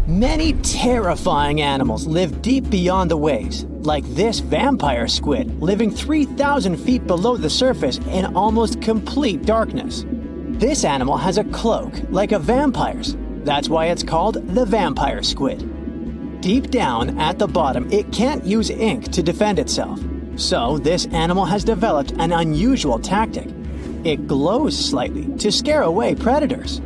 Many terrifying animals live deep beyond the waves, like this vampire squid living 3,000 feet below the surface in almost complete darkness. This animal has a cloak, like a vampire's. That's why it's called the vampire squid. Deep down at the bottom, it can't use ink to defend itself. So this animal has developed an unusual tactic. It glows slightly to scare away predators.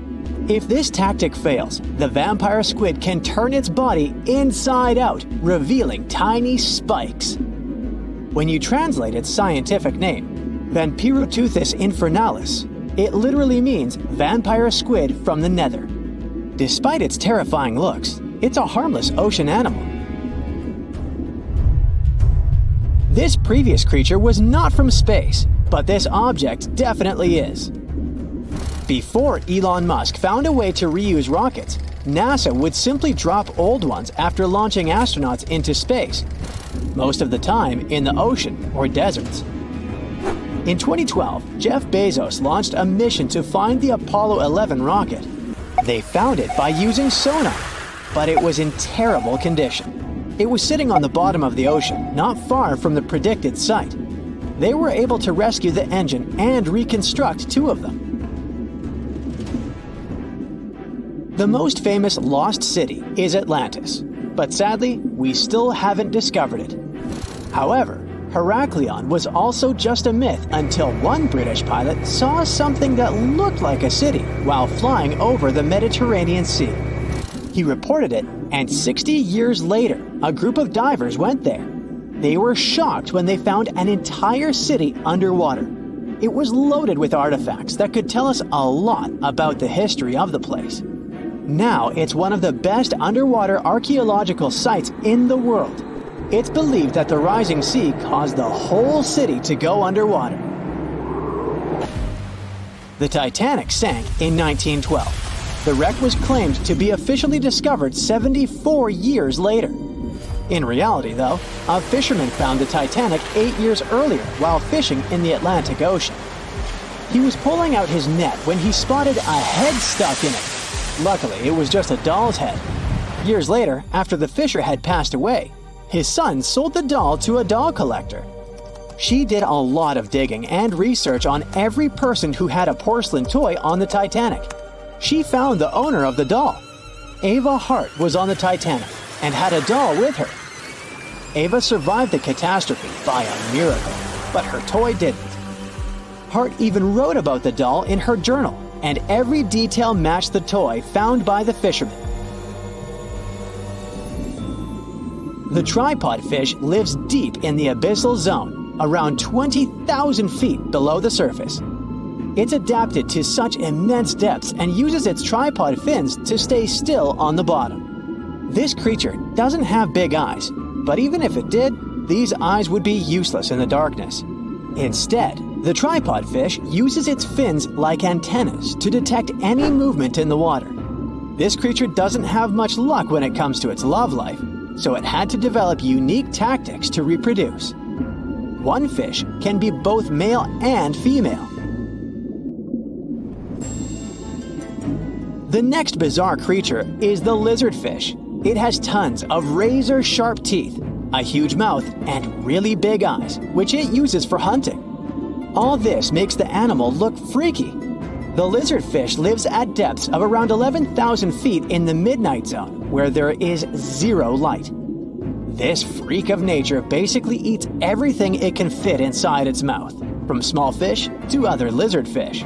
If this tactic fails, the vampire squid can turn its body inside out, revealing tiny spikes. When you translate its scientific name, Vampiroteuthis infernalis, it literally means vampire squid from the nether. Despite its terrifying looks, it's a harmless ocean animal. This previous creature was not from space, but this object definitely is. Before Elon Musk found a way to reuse rockets, NASA would simply drop old ones after launching astronauts into space, most of the time in the ocean or deserts. In 2012, Jeff Bezos launched a mission to find the Apollo 11 rocket. They found it by using sonar, but it was in terrible condition. It was sitting on the bottom of the ocean, not far from the predicted site. They were able to rescue the engine and reconstruct 2 of them. The most famous lost city is Atlantis, but sadly, we still haven't discovered it. However, Heraklion was also just a myth until one British pilot saw something that looked like a city while flying over the Mediterranean Sea. He reported it, and 60 years later, a group of divers went there. They were shocked when they found an entire city underwater. It was loaded with artifacts that could tell us a lot about the history of the place. Now it's one of the best underwater archaeological sites in the world. It's believed that the rising sea caused the whole city to go underwater. The Titanic sank in 1912. The wreck was claimed to be officially discovered 74 years later. In reality, though, a fisherman found the Titanic 8 years earlier while fishing in the Atlantic Ocean. He was pulling out his net when he spotted a head stuck in it. Luckily, it was just a doll's head. Years later, after the fisher had passed away, his son sold the doll to a doll collector. She did a lot of digging and research on every person who had a porcelain toy on the Titanic. She found the owner of the doll. Ava Hart was on the Titanic and had a doll with her. Ava survived the catastrophe by a miracle, but her toy didn't. Hart even wrote about the doll in her journal, and every detail matched the toy found by the fisherman. The tripod fish lives deep in the abyssal zone, around 20,000 feet below the surface. It's adapted to such immense depths and uses its tripod fins to stay still on the bottom. This creature doesn't have big eyes, but even if it did, these eyes would be useless in the darkness. Instead, the tripod fish uses its fins like antennas to detect any movement in the water. This creature doesn't have much luck when it comes to its love life, so it had to develop unique tactics to reproduce. One fish can be both male and female. The next bizarre creature is the lizardfish. It has tons of razor-sharp teeth, a huge mouth, and really big eyes, which it uses for hunting. All this makes the animal look freaky. The lizardfish lives at depths of around 11,000 feet in the midnight zone, where there is zero light. This freak of nature basically eats everything it can fit inside its mouth, from small fish to other lizardfish.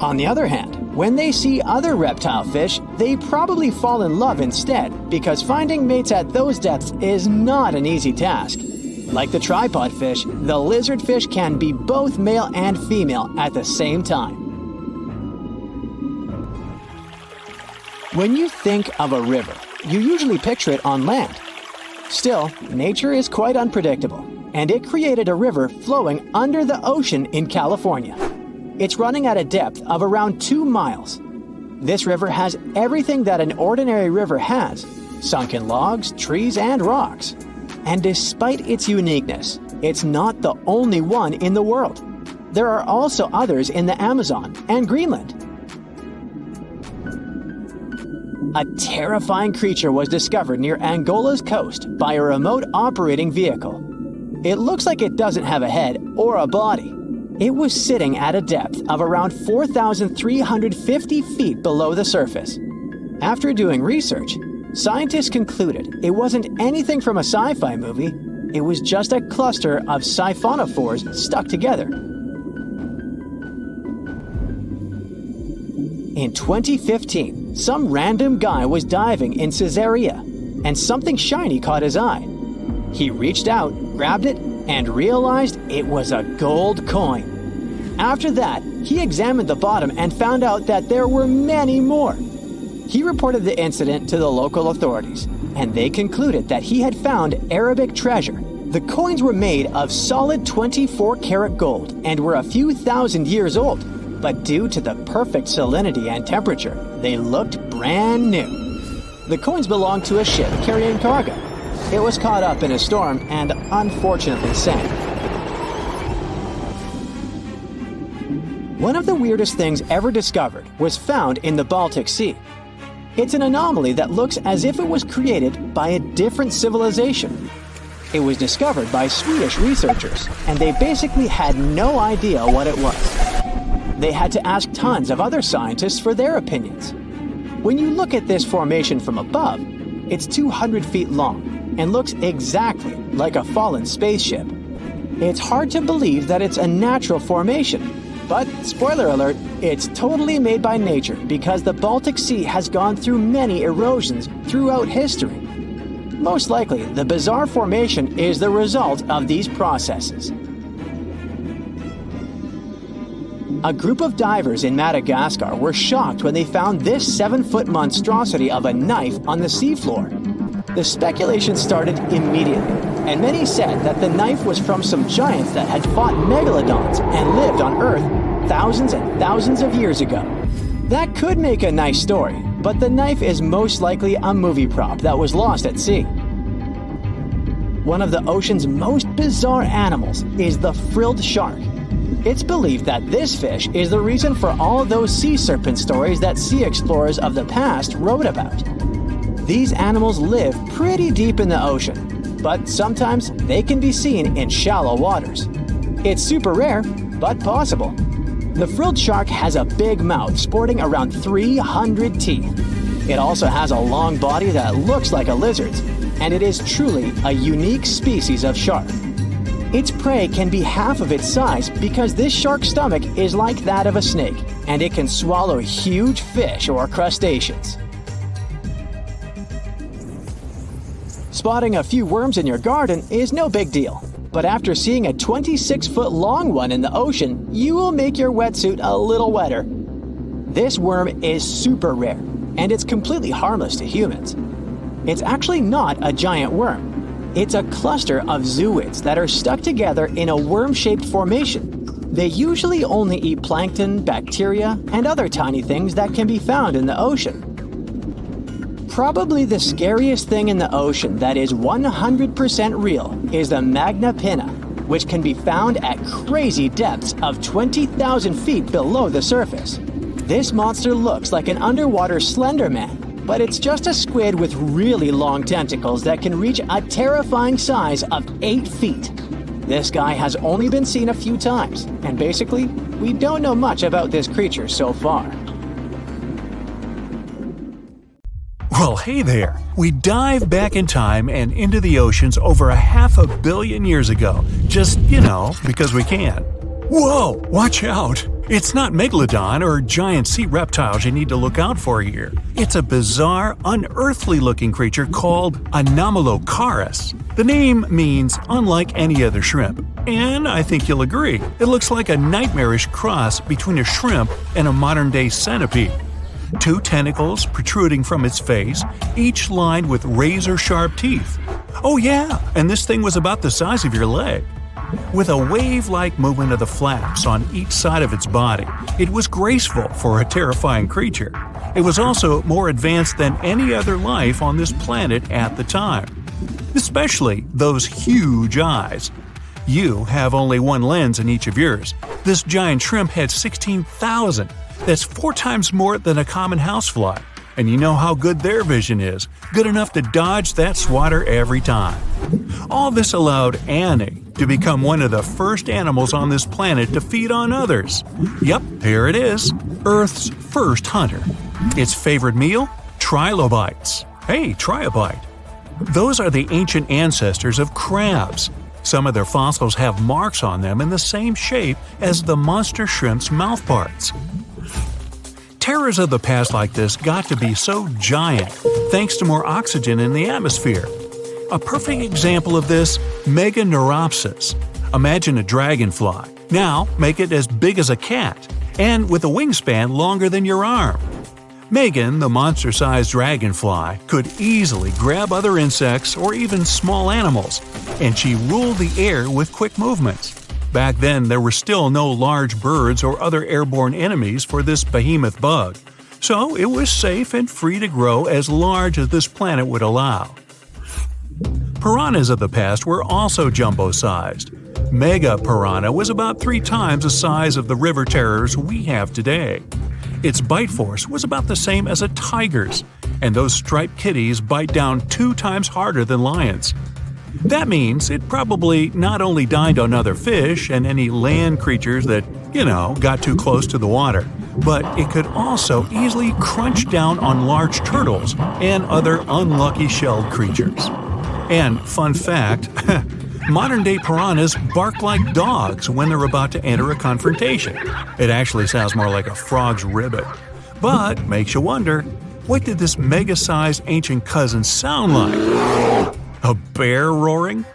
On the other hand, when they see other reptile fish, they probably fall in love instead, because finding mates at those depths is not an easy task. Like the tripod fish, the lizardfish can be both male and female at the same time. When you think of a river, you usually picture it on land. Still, nature is quite unpredictable, and it created a river flowing under the ocean in California. It's running at a depth of around 2 miles. This river has everything that an ordinary river has: sunken logs, trees, and rocks. And despite its uniqueness, it's not the only one in the world. There are also others in the Amazon and Greenland. A terrifying creature was discovered near Angola's coast by a remote operating vehicle. It looks like it doesn't have a head or a body. It was sitting at a depth of around 4,350 feet below the surface. After doing research, scientists concluded it wasn't anything from a sci-fi movie. It was just a cluster of siphonophores stuck together. In 2015, some random guy was diving in Caesarea, and something shiny caught his eye. He reached out, grabbed it, and realized it was a gold coin. After that, he examined the bottom and found out that there were many more. He reported the incident to the local authorities, and they concluded that he had found Arabic treasure. The coins were made of solid 24-karat gold and were a few thousand years old, but due to the perfect salinity and temperature, they looked brand new. The coins belonged to a ship carrying cargo. It was caught up in a storm and unfortunately sank. One of the weirdest things ever discovered was found in the Baltic Sea. It's an anomaly that looks as if it was created by a different civilization. It was discovered by Swedish researchers, and they basically had no idea what it was. They had to ask tons of other scientists for their opinions. When you look at this formation from above, it's 200 feet long and looks exactly like a fallen spaceship. It's hard to believe that it's a natural formation, but spoiler alert, it's totally made by nature because the Baltic Sea has gone through many erosions throughout history. Most likely, the bizarre formation is the result of these processes. A group of divers in Madagascar were shocked when they found this 7-foot monstrosity of a knife on the seafloor. The speculation started immediately, and many said that the knife was from some giants that had fought megalodons and lived on Earth thousands and thousands of years ago. That could make a nice story, but the knife is most likely a movie prop that was lost at sea. One of the ocean's most bizarre animals is the frilled shark. It's believed that this fish is the reason for all those sea serpent stories that sea explorers of the past wrote about. These animals live pretty deep in the ocean, but sometimes they can be seen in shallow waters. It's super rare, but possible. The frilled shark has a big mouth sporting around 300 teeth. It also has a long body that looks like a lizard's, and it is truly a unique species of shark. Its prey can be half of its size because this shark's stomach is like that of a snake, and it can swallow huge fish or crustaceans. Spotting a few worms in your garden is no big deal, but after seeing a 26-foot long one in the ocean, you will make your wetsuit a little wetter. This worm is super rare, and it's completely harmless to humans. It's actually not a giant worm. It's a cluster of zooids that are stuck together in a worm-shaped formation. They usually only eat plankton, bacteria, and other tiny things that can be found in the ocean. Probably the scariest thing in the ocean that is 100% real is the magna pinna, which can be found at crazy depths of 20,000 feet below the surface. This monster looks like an underwater Slender Man, but it's just a squid with really long tentacles that can reach a terrifying size of 8 feet. This guy has only been seen a few times, and basically, we don't know much about this creature so far. Well, hey there. We dive back in time and into the oceans over 500 million years ago. Just, because we can. Whoa, watch out. It's not megalodon or giant sea reptiles you need to look out for here. It's a bizarre, unearthly-looking creature called Anomalocaris. The name means unlike any other shrimp, and I think you'll agree. It looks like a nightmarish cross between a shrimp and a modern-day centipede. 2 tentacles protruding from its face, each lined with razor-sharp teeth. Oh yeah, and this thing was about the size of your leg. With a wave-like movement of the flaps on each side of its body, it was graceful for a terrifying creature. It was also more advanced than any other life on this planet at the time. Especially those huge eyes. You have only one lens in each of yours. This giant shrimp had 16,000. That's 4 times more than a common housefly. And you know how good their vision is, good enough to dodge that swatter every time. All this allowed Annie to become one of the first animals on this planet to feed on others. Yep, here it is, Earth's first hunter. Its favorite meal? Trilobites. Hey, try a bite. Those are the ancient ancestors of crabs. Some of their fossils have marks on them in the same shape as the monster shrimp's mouthparts. Terrors of the past like this got to be so giant thanks to more oxygen in the atmosphere. A perfect example of this, Meganeuropsis. Imagine a dragonfly. Now make it as big as a cat, and with a wingspan longer than your arm. Megan, the monster-sized dragonfly, could easily grab other insects or even small animals, and she ruled the air with quick movements. Back then, there were still no large birds or other airborne enemies for this behemoth bug, so it was safe and free to grow as large as this planet would allow. Piranhas of the past were also jumbo-sized. Mega piranha was about 3 times the size of the river terrors we have today. Its bite force was about the same as a tiger's, and those striped kitties bite down 2 times harder than lions. That means it probably not only dined on other fish and any land creatures that, got too close to the water, but it could also easily crunch down on large turtles and other unlucky shelled creatures. And fun fact, modern-day piranhas bark like dogs when they're about to enter a confrontation. It actually sounds more like a frog's ribbit. But makes you wonder, what did this mega-sized ancient cousin sound like? A bear roaring?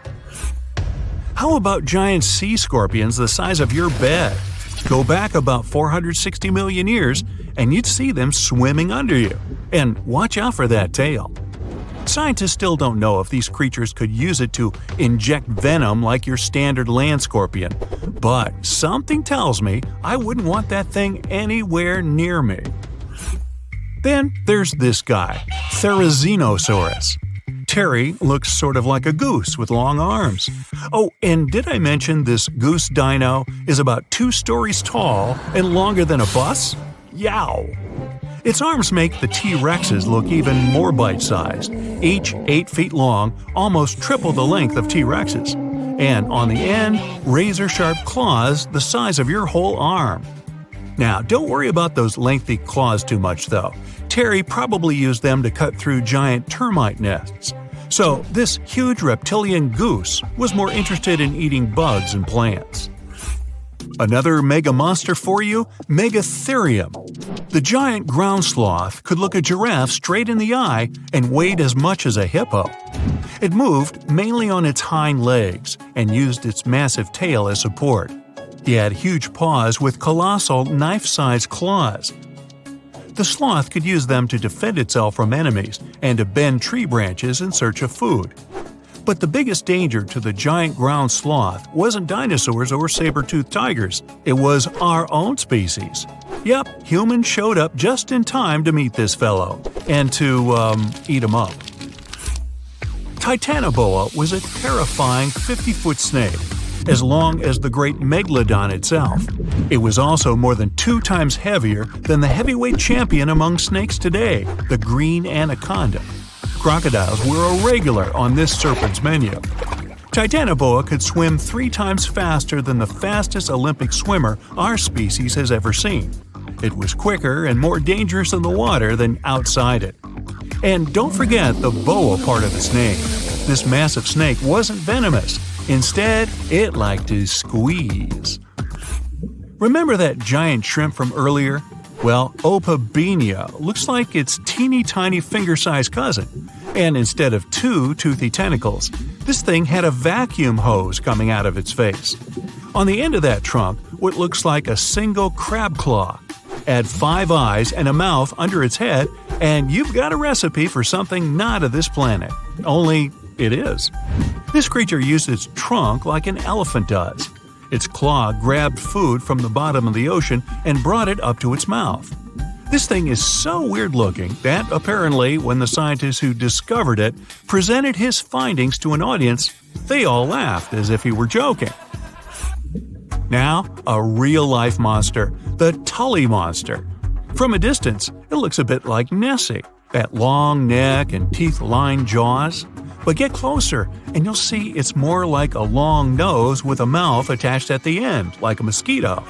How about giant sea scorpions the size of your bed? Go back about 460 million years, and you'd see them swimming under you. And watch out for that tail. Scientists still don't know if these creatures could use it to inject venom like your standard land scorpion, but something tells me I wouldn't want that thing anywhere near me. Then there's this guy, Therizinosaurus. Terry looks sort of like a goose with long arms. Oh, and did I mention this goose dino is about 2 stories tall and longer than a bus? Yow! Its arms make the T-Rexes look even more bite-sized, each 8 feet long, almost triple the length of T-Rexes. And on the end, razor-sharp claws the size of your whole arm. Now, don't worry about those lengthy claws too much, though. Terry probably used them to cut through giant termite nests. So, this huge reptilian goose was more interested in eating bugs and plants. Another mega monster for you, Megatherium. The giant ground sloth could look a giraffe straight in the eye and weighed as much as a hippo. It moved mainly on its hind legs and used its massive tail as support. He had huge paws with colossal knife-sized claws. The sloth could use them to defend itself from enemies and to bend tree branches in search of food. But the biggest danger to the giant ground sloth wasn't dinosaurs or saber-toothed tigers. It was our own species. Yep, humans showed up just in time to meet this fellow and to, eat him up. Titanoboa was a terrifying 50-foot snake, as long as the great megalodon itself. It was also more than 2 times heavier than the heavyweight champion among snakes today, the green anaconda. Crocodiles were a regular on this serpent's menu. Titanoboa could swim 3 times faster than the fastest Olympic swimmer our species has ever seen. It was quicker and more dangerous in the water than outside it. And don't forget the boa part of the snake. This massive snake wasn't venomous. Instead, it liked to squeeze. Remember that giant shrimp from earlier? Well, Opabenia looks like its teeny-tiny finger-sized cousin. And instead of 2 toothy tentacles, this thing had a vacuum hose coming out of its face. On the end of that trunk, what looks like a single crab claw. Add 5 eyes and a mouth under its head, and you've got a recipe for something not of this planet. Only it is. This creature used its trunk like an elephant does. Its claw grabbed food from the bottom of the ocean and brought it up to its mouth. This thing is so weird-looking that, apparently, when the scientist who discovered it presented his findings to an audience, they all laughed as if he were joking. Now, a real-life monster, the Tully monster. From a distance, it looks a bit like Nessie. That long neck and teeth-lined jaws? But get closer, and you'll see it's more like a long nose with a mouth attached at the end, like a mosquito.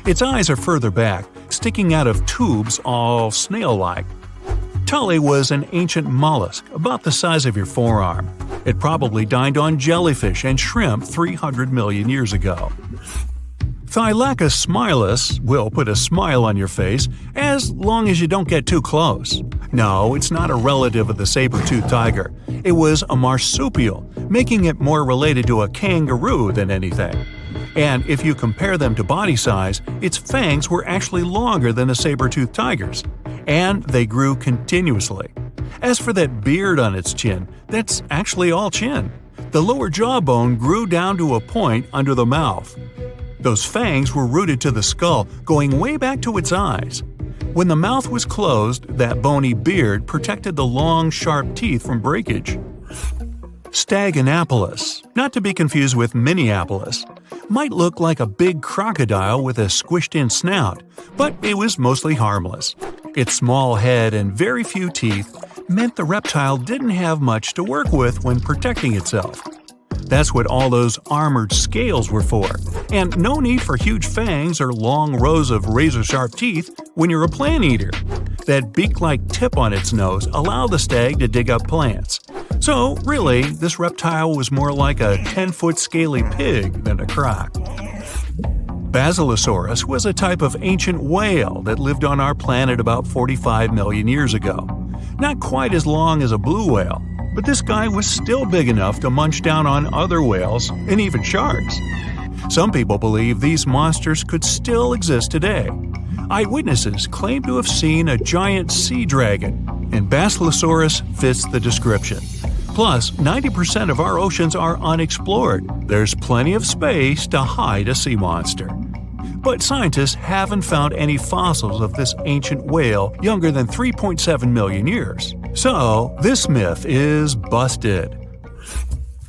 Its eyes are further back, sticking out of tubes all snail-like. Tully was an ancient mollusk, about the size of your forearm. It probably dined on jellyfish and shrimp 300 million years ago. Thylacus smilus will put a smile on your face as long as you don't get too close. No, it's not a relative of the saber-toothed tiger. It was a marsupial, making it more related to a kangaroo than anything. And if you compare them to body size, its fangs were actually longer than a saber-toothed tiger's. And they grew continuously. As for that beard on its chin, that's actually all chin. The lower jawbone grew down to a point under the mouth. Those fangs were rooted to the skull, going way back to its eyes. When the mouth was closed, that bony beard protected the long, sharp teeth from breakage. Staganapolis, not to be confused with Minneapolis, might look like a big crocodile with a squished-in snout, but it was mostly harmless. Its small head and very few teeth meant the reptile didn't have much to work with when protecting itself. That's what all those armored scales were for, and no need for huge fangs or long rows of razor-sharp teeth when you're a plant eater. That beak-like tip on its nose allowed the stag to dig up plants. So, really, this reptile was more like a 10-foot scaly pig than a croc. Basilosaurus was a type of ancient whale that lived on our planet about 45 million years ago. Not quite as long as a blue whale, but this guy was still big enough to munch down on other whales and even sharks. Some people believe these monsters could still exist today. Eyewitnesses claim to have seen a giant sea dragon, and Basilosaurus fits the description. Plus, 90% of our oceans are unexplored. There's plenty of space to hide a sea monster. But scientists haven't found any fossils of this ancient whale younger than 3.7 million years. So, this myth is busted.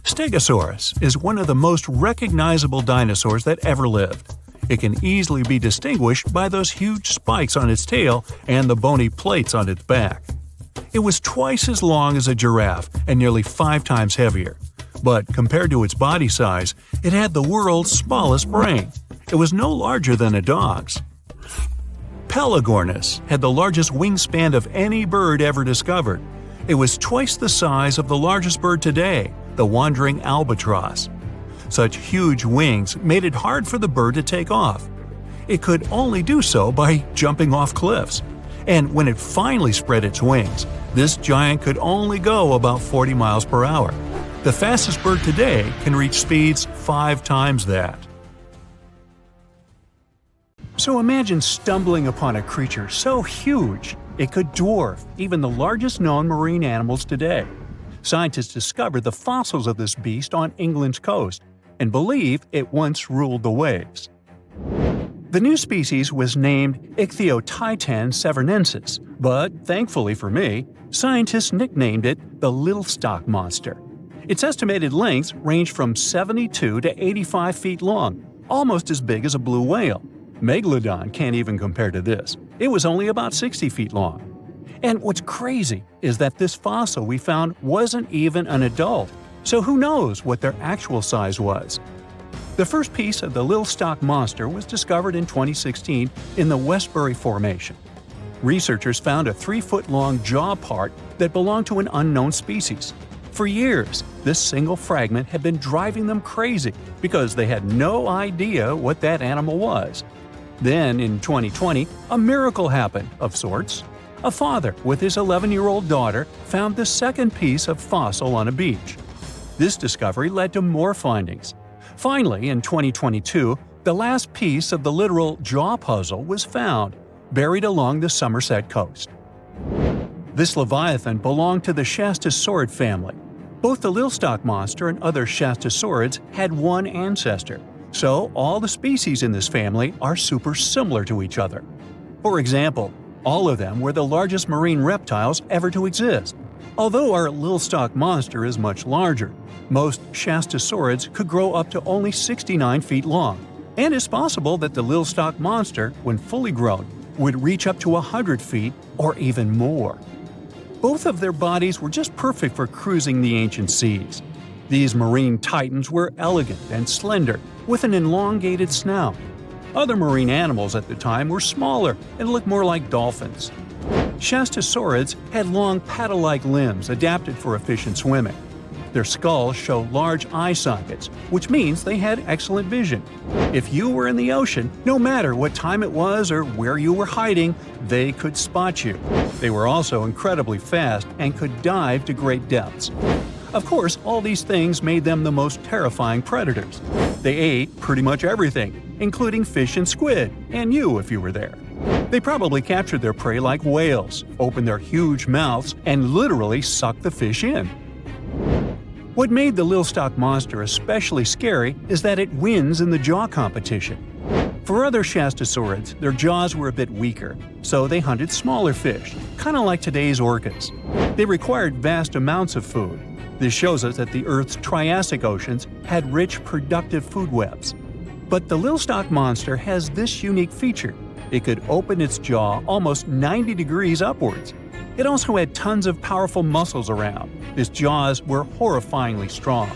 Stegosaurus is one of the most recognizable dinosaurs that ever lived. It can easily be distinguished by those huge spikes on its tail and the bony plates on its back. It was twice as long as a giraffe and nearly 5 times heavier. But compared to its body size, it had the world's smallest brain. It was no larger than a dog's. Pelagornis had the largest wingspan of any bird ever discovered. It was twice the size of the largest bird today, the wandering albatross. Such huge wings made it hard for the bird to take off. It could only do so by jumping off cliffs. And when it finally spread its wings, this giant could only go about 40 miles per hour. The fastest bird today can reach speeds 5 times that. So imagine stumbling upon a creature so huge it could dwarf even the largest known marine animals today. Scientists discovered the fossils of this beast on England's coast and believe it once ruled the waves. The new species was named Ichthyotitan severnensis, but thankfully for me, scientists nicknamed it the Little Stock Monster. Its estimated lengths range from 72 to 85 feet long, almost as big as a blue whale. Megalodon can't even compare to this. It was only about 60 feet long. And what's crazy is that this fossil we found wasn't even an adult, so who knows what their actual size was. The first piece of the Little Stock Monster was discovered in 2016 in the Westbury Formation. Researchers found a 3-foot-long jaw part that belonged to an unknown species. For years, this single fragment had been driving them crazy because they had no idea what that animal was. Then, in 2020, a miracle happened, of sorts. A father with his 11-year-old daughter found the second piece of fossil on a beach. This discovery led to more findings. Finally, in 2022, the last piece of the literal jaw puzzle was found, buried along the Somerset coast. This leviathan belonged to the Shastasaurid family. Both the Little Stock Monster and other Shastasaurids had one ancestor, so all the species in this family are super similar to each other. For example, all of them were the largest marine reptiles ever to exist. Although our Little Stock Monster is much larger, most Shastasaurids could grow up to only 69 feet long, and it's possible that the Little Stock Monster, when fully grown, would reach up to 100 feet or even more. Both of their bodies were just perfect for cruising the ancient seas. These marine titans were elegant and slender, with an elongated snout. Other marine animals at the time were smaller and looked more like dolphins. Shastosaurids had long paddle-like limbs adapted for efficient swimming. Their skulls show large eye sockets, which means they had excellent vision. If you were in the ocean, no matter what time it was or where you were hiding, they could spot you. They were also incredibly fast and could dive to great depths. Of course, all these things made them the most terrifying predators. They ate pretty much everything, including fish and squid, and you if you were there. They probably captured their prey like whales, opened their huge mouths, and literally sucked the fish in. What made the Lilstock monster especially scary is that it wins in the jaw competition. For other Shastosaurids, their jaws were a bit weaker, so they hunted smaller fish, kind of like today's orcas. They required vast amounts of food. This shows us that the Earth's Triassic oceans had rich, productive food webs. But the Lilstock monster has this unique feature. It could open its jaw almost 90 degrees upwards. It also had tons of powerful muscles around. Its jaws were horrifyingly strong.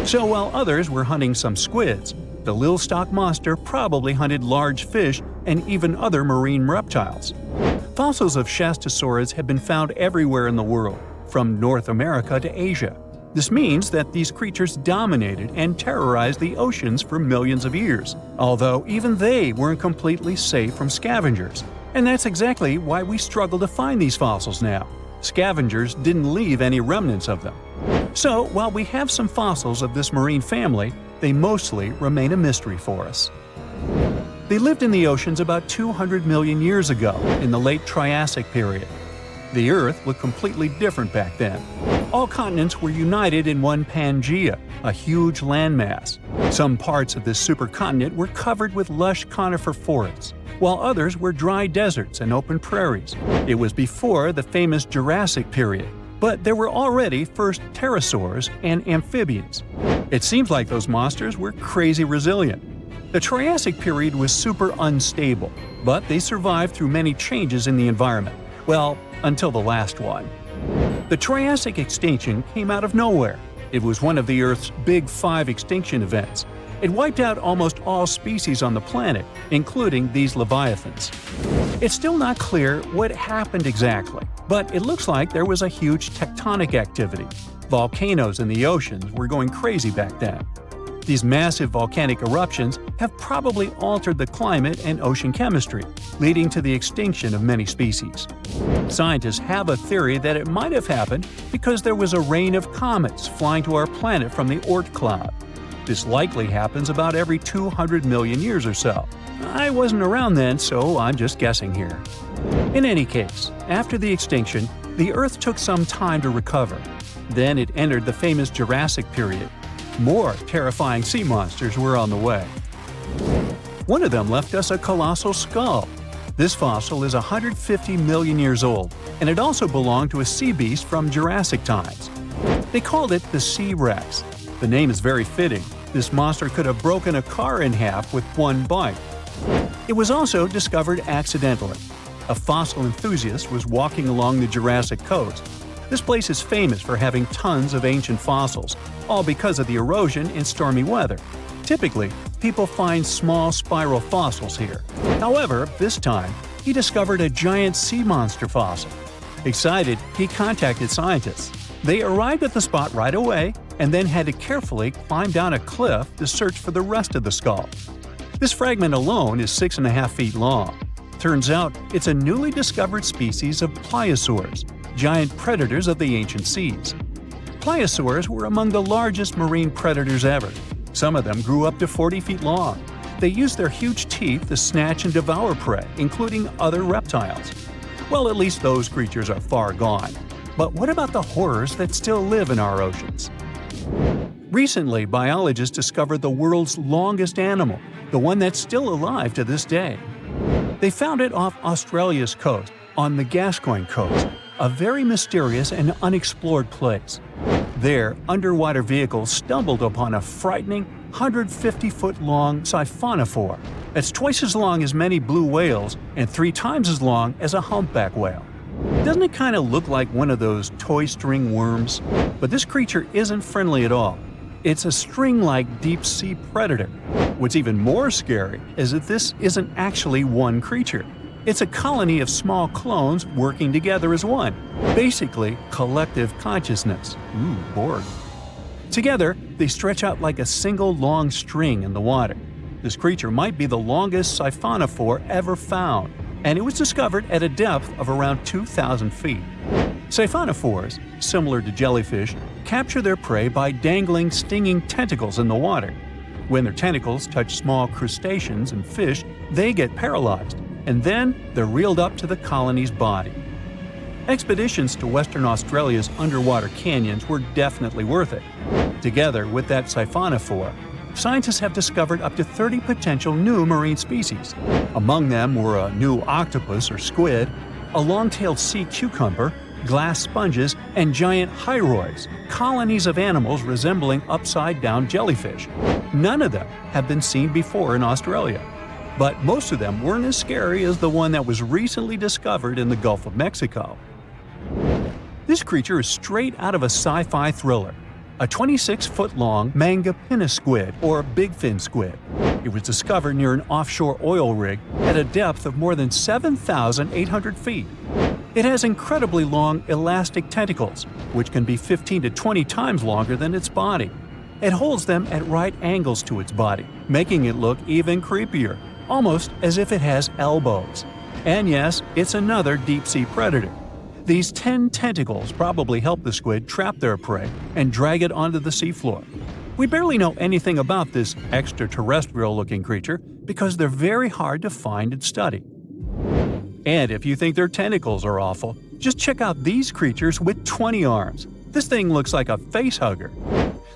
So while others were hunting some squids, the Lilstock monster probably hunted large fish and even other marine reptiles. Fossils of Shastosaurids have been found everywhere in the world, from North America to Asia. This means that these creatures dominated and terrorized the oceans for millions of years, although even they weren't completely safe from scavengers. And that's exactly why we struggle to find these fossils now. Scavengers didn't leave any remnants of them. So, while we have some fossils of this marine family, they mostly remain a mystery for us. They lived in the oceans about 200 million years ago, in the late Triassic period. The Earth looked completely different back then. All continents were united in one Pangaea, a huge landmass. Some parts of this supercontinent were covered with lush conifer forests, while others were dry deserts and open prairies. It was before the famous Jurassic period, but there were already first pterosaurs and amphibians. It seems like those monsters were crazy resilient. The Triassic period was super unstable, but they survived through many changes in the environment. Well, until the last one. The Triassic extinction came out of nowhere. It was one of the Earth's big 5 extinction events. It wiped out almost all species on the planet, including these leviathans. It's still not clear what happened exactly, but it looks like there was a huge tectonic activity. Volcanoes in the oceans were going crazy back then. These massive volcanic eruptions have probably altered the climate and ocean chemistry, leading to the extinction of many species. Scientists have a theory that it might have happened because there was a rain of comets flying to our planet from the Oort cloud. This likely happens about every 200 million years or so. I wasn't around then, so I'm just guessing here. In any case, after the extinction, the Earth took some time to recover. Then it entered the famous Jurassic period. More terrifying sea monsters were on the way. One of them left us a colossal skull. This fossil is 150 million years old, and it also belonged to a sea beast from Jurassic times. They called it the Sea Rex. The name is very fitting. This monster could have broken a car in half with one bite. It was also discovered accidentally. A fossil enthusiast was walking along the Jurassic coast. This place is famous for having tons of ancient fossils, all because of the erosion in stormy weather. Typically, people find small spiral fossils here. However, this time, he discovered a giant sea monster fossil. Excited, he contacted scientists. They arrived at the spot right away and then had to carefully climb down a cliff to search for the rest of the skull. This fragment alone is 6.5 feet long. Turns out, it's a newly discovered species of pliosaurs, giant predators of the ancient seas. Pliosaurs were among the largest marine predators ever. Some of them grew up to 40 feet long. They used their huge teeth to snatch and devour prey, including other reptiles. Well, at least those creatures are far gone. But what about the horrors that still live in our oceans? Recently, biologists discovered the world's longest animal, the one that's still alive to this day. They found it off Australia's coast, on the Gascoyne coast, a very mysterious and unexplored place. There, underwater vehicles stumbled upon a frightening 150-foot-long siphonophore. That's twice as long as many blue whales and 3 times as long as a humpback whale. Doesn't it kind of look like one of those toy string worms? But this creature isn't friendly at all. It's a string-like deep-sea predator. What's even more scary is that this isn't actually one creature. It's a colony of small clones working together as one. Basically, collective consciousness. Ooh, Borg. Together, they stretch out like a single long string in the water. This creature might be the longest siphonophore ever found, and it was discovered at a depth of around 2,000 feet. Siphonophores, similar to jellyfish, capture their prey by dangling stinging tentacles in the water. When their tentacles touch small crustaceans and fish, they get paralyzed, and then they're reeled up to the colony's body. Expeditions to Western Australia's underwater canyons were definitely worth it. Together with that siphonophore, scientists have discovered up to 30 potential new marine species. Among them were a new octopus or squid, a long-tailed sea cucumber, glass sponges, and giant hyroids, colonies of animals resembling upside-down jellyfish. None of them have been seen before in Australia. But most of them weren't as scary as the one that was recently discovered in the Gulf of Mexico. This creature is straight out of a sci-fi thriller, a 26-foot-long manga pinna squid or bigfin squid. It was discovered near an offshore oil rig at a depth of more than 7,800 feet. It has incredibly long elastic tentacles, which can be 15 to 20 times longer than its body. It holds them at right angles to its body, making it look even creepier, almost as if it has elbows. And yes, it's another deep-sea predator. These 10 tentacles probably help the squid trap their prey and drag it onto the seafloor. We barely know anything about this extraterrestrial-looking creature because they're very hard to find and study. And if you think their tentacles are awful, just check out these creatures with 20 arms. This thing looks like a facehugger.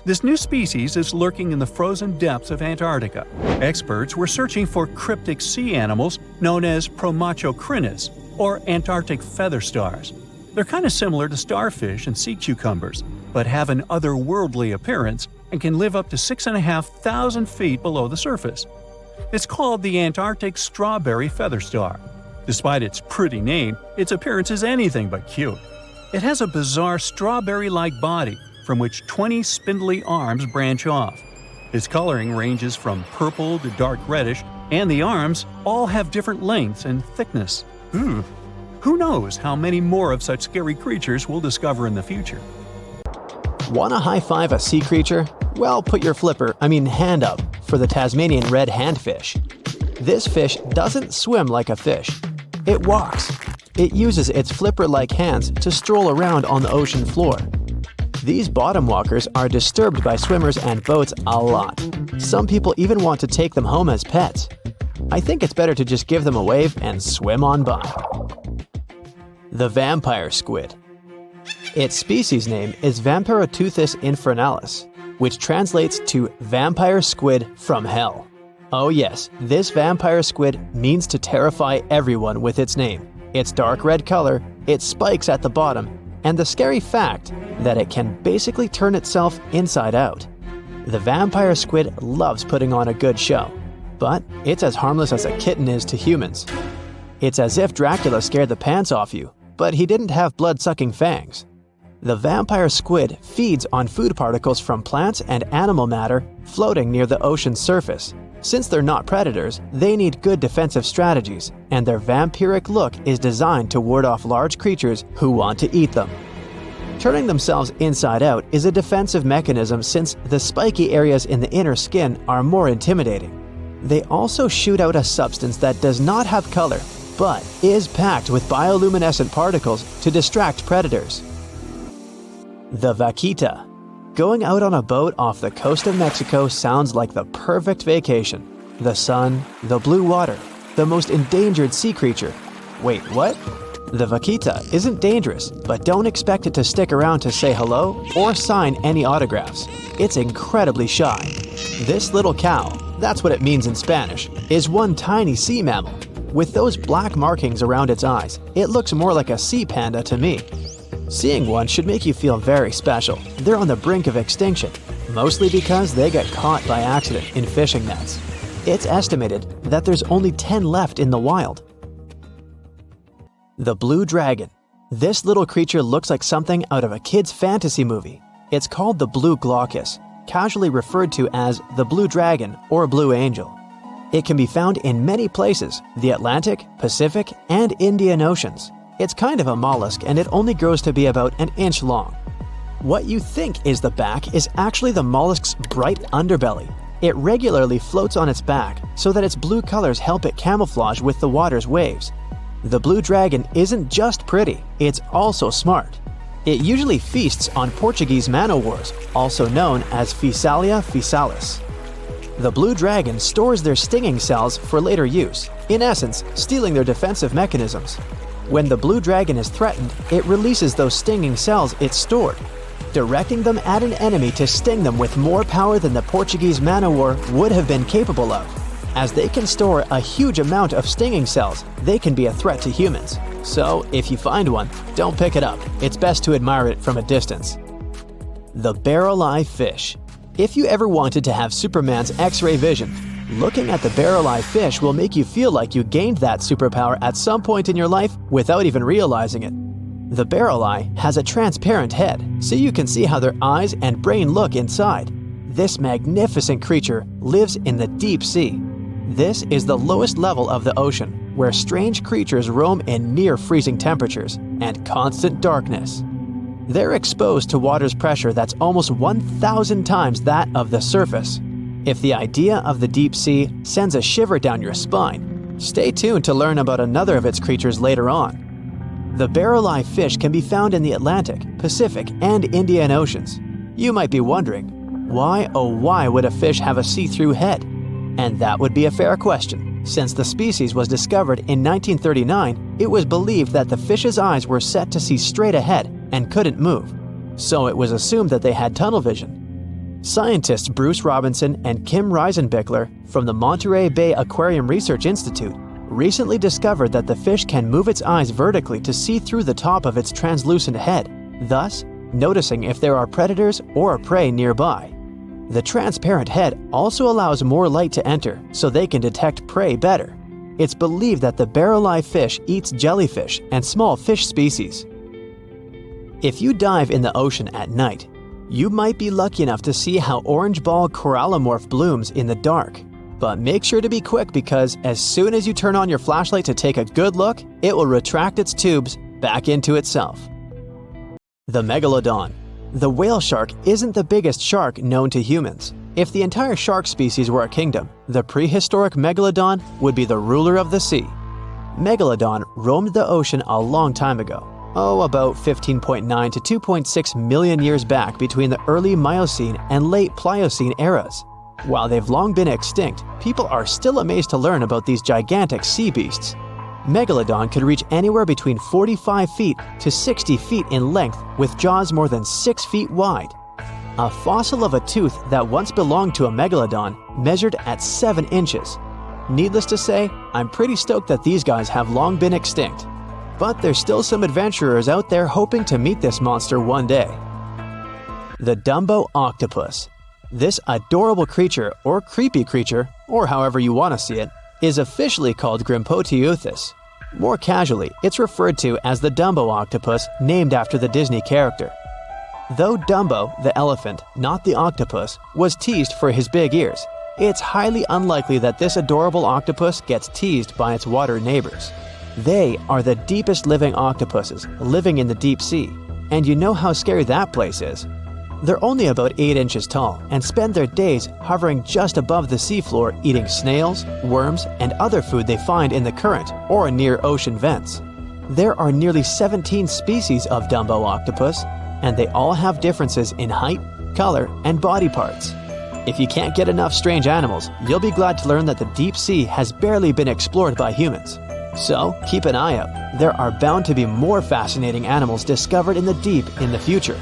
This new species is lurking in the frozen depths of Antarctica. Experts were searching for cryptic sea animals known as Promachocrinus, or Antarctic feather stars. They're kind of similar to starfish and sea cucumbers, but have an otherworldly appearance and can live up to 6,500 feet below the surface. It's called the Antarctic strawberry feather star. Despite its pretty name, its appearance is anything but cute. It has a bizarre strawberry-like body from which 20 spindly arms branch off. Its coloring ranges from purple to dark reddish, and the arms all have different lengths and thickness. Ooh. Who knows how many more of such scary creatures we'll discover in the future? Wanna high-five a sea creature? Well, put your hand up for the Tasmanian red handfish. This fish doesn't swim like a fish. It walks. It uses its flipper-like hands to stroll around on the ocean floor. These bottom walkers are disturbed by swimmers and boats a lot. Some people even want to take them home as pets. I think it's better to just give them a wave and swim on by. The vampire squid. Its species name is Vampiroteuthis infernalis, which translates to vampire squid from hell. Oh yes, this vampire squid means to terrify everyone with its name, its dark red color, its spikes at the bottom, and the scary fact that it can basically turn itself inside out. The vampire squid loves putting on a good show, but it's as harmless as a kitten is to humans. It's as if Dracula scared the pants off you, but he didn't have blood-sucking fangs. The vampire squid feeds on food particles from plants and animal matter floating near the ocean's surface. Since they're not predators, they need good defensive strategies, and their vampiric look is designed to ward off large creatures who want to eat them. Turning themselves inside out is a defensive mechanism since the spiky areas in the inner skin are more intimidating. They also shoot out a substance that does not have color, but is packed with bioluminescent particles to distract predators. The vaquita. Going out on a boat off the coast of Mexico sounds like the perfect vacation. The sun, the blue water, the most endangered sea creature. Wait, what? The vaquita isn't dangerous, but don't expect it to stick around to say hello or sign any autographs. It's incredibly shy. This little cow, that's what it means in Spanish, is one tiny sea mammal. With those black markings around its eyes, it looks more like a sea panda to me. Seeing one should make you feel very special. They're on the brink of extinction, mostly because they got caught by accident in fishing nets. It's estimated that there's only 10 left in the wild. The blue dragon. This little creature looks like something out of a kid's fantasy movie. It's called the blue glaucus, casually referred to as the blue dragon or blue angel. It can be found in many places, the Atlantic, Pacific, and Indian Oceans. It's kind of a mollusk and it only grows to be about an inch long. What you think is the back is actually the mollusk's bright underbelly. It regularly floats on its back so that its blue colors help it camouflage with the water's waves. The blue dragon isn't just pretty, it's also smart. It usually feasts on Portuguese man-o'-wars, also known as Physalia physalis. The blue dragon stores their stinging cells for later use, in essence, stealing their defensive mechanisms. When the blue dragon is threatened, it releases those stinging cells it stored, directing them at an enemy to sting them with more power than the Portuguese man-o'-war would have been capable of. As they can store a huge amount of stinging cells, they can be a threat to humans. So, if you find one, don't pick it up. It's best to admire it from a distance. The barrel-eye fish. If you ever wanted to have Superman's X-ray vision, looking at the barrel-eye fish will make you feel like you gained that superpower at some point in your life without even realizing it. The barrel eye has a transparent head, so you can see how their eyes and brain look inside. This magnificent creature lives in the deep sea. This is the lowest level of the ocean, where strange creatures roam in near-freezing temperatures and constant darkness. They're exposed to water's pressure that's almost 1,000 times that of the surface. If the idea of the deep sea sends a shiver down your spine, stay tuned to learn about another of its creatures later on. The barrel-eye fish can be found in the Atlantic, Pacific, and Indian Oceans. You might be wondering, why oh why would a fish have a see-through head? And that would be a fair question. Since the species was discovered in 1939, it was believed that the fish's eyes were set to see straight ahead and couldn't move. So it was assumed that they had tunnel vision. Scientists Bruce Robinson and Kim Reisenbichler from the Monterey Bay Aquarium Research Institute recently discovered that the fish can move its eyes vertically to see through the top of its translucent head, thus noticing if there are predators or prey nearby. The transparent head also allows more light to enter so they can detect prey better. It's believed that the barrel-eye fish eats jellyfish and small fish species. If you dive in the ocean at night, you might be lucky enough to see how orange ball corallomorph blooms in the dark. But make sure to be quick because as soon as you turn on your flashlight to take a good look, it will retract its tubes back into itself. The megalodon. The whale shark isn't the biggest shark known to humans. If the entire shark species were a kingdom, the prehistoric megalodon would be the ruler of the sea. Megalodon roamed the ocean a long time ago. About 15.9 to 2.6 million years back between the early Miocene and late Pliocene eras. While they've long been extinct, people are still amazed to learn about these gigantic sea beasts. Megalodon could reach anywhere between 45 feet to 60 feet in length with jaws more than 6 feet wide. A fossil of a tooth that once belonged to a megalodon measured at 7 inches. Needless to say, I'm pretty stoked that these guys have long been extinct. But there's still some adventurers out there hoping to meet this monster one day. The Dumbo octopus. This adorable creature, or creepy creature, or however you want to see it, is officially called Grimpoteuthis. More casually, it's referred to as the Dumbo octopus, named after the Disney character. Though Dumbo, the elephant, not the octopus, was teased for his big ears, it's highly unlikely that this adorable octopus gets teased by its water neighbors. They are the deepest living octopuses, living in the deep sea, and you know how scary that place is. They're only about 8 inches tall and spend their days hovering just above the seafloor eating snails, worms, and other food they find in the current or near ocean vents. There are nearly 17 species of Dumbo octopus, and they all have differences in height, color, and body parts. If you can't get enough strange animals, you'll be glad to learn that the deep sea has barely been explored by humans. So keep an eye out. There are bound to be more fascinating animals discovered in the deep in the future.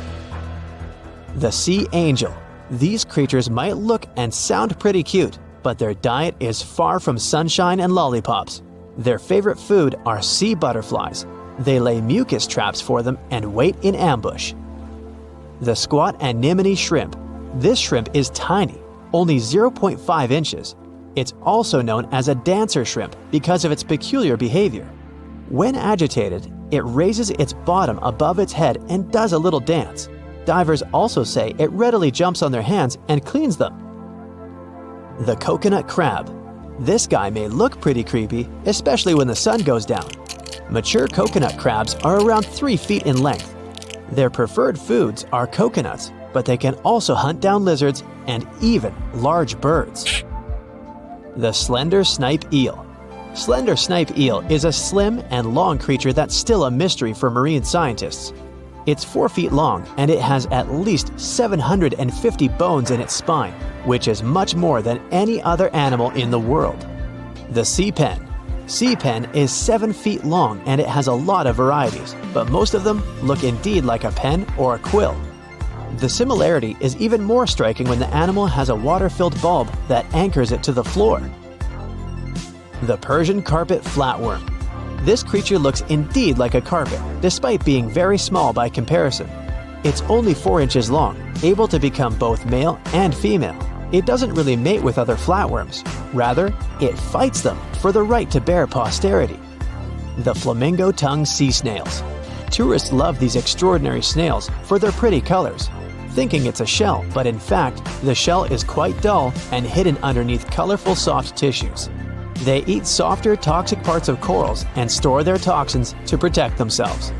The sea angel. These creatures might look and sound pretty cute, but their diet is far from sunshine and lollipops. Their favorite food are sea butterflies. They lay mucus traps for them and wait in ambush. The squat anemone shrimp. This shrimp is tiny, only 0.5 inches. It's also known as a dancer shrimp because of its peculiar behavior. When agitated, It raises its bottom above its head and does a little dance. Divers also say it readily jumps on their hands and cleans them. The coconut crab. This guy may look pretty creepy, especially when the sun goes down. Mature coconut crabs are around 3 feet in length. Their preferred foods are coconuts, but they can also hunt down lizards and even large birds. The slender snipe eel. Slender snipe eel is a slim and long creature that's still a mystery for marine scientists. It's 4 feet long and it has at least 750 bones in its spine, which is much more than any other animal in the world. The sea pen. Sea pen is 7 feet long and it has a lot of varieties, but most of them look indeed like a pen or a quill. The similarity is even more striking when the animal has a water-filled bulb that anchors it to the floor. The Persian carpet flatworm. This creature looks indeed like a carpet, despite being very small by comparison. It's only 4 inches long, able to become both male and female. It doesn't really mate with other flatworms. Rather, it fights them for the right to bear posterity. The flamingo-tongued sea snails. Tourists love these extraordinary snails for their pretty colors, thinking it's a shell, but in fact, the shell is quite dull and hidden underneath colorful soft tissues. They eat softer, toxic parts of corals and store their toxins to protect themselves.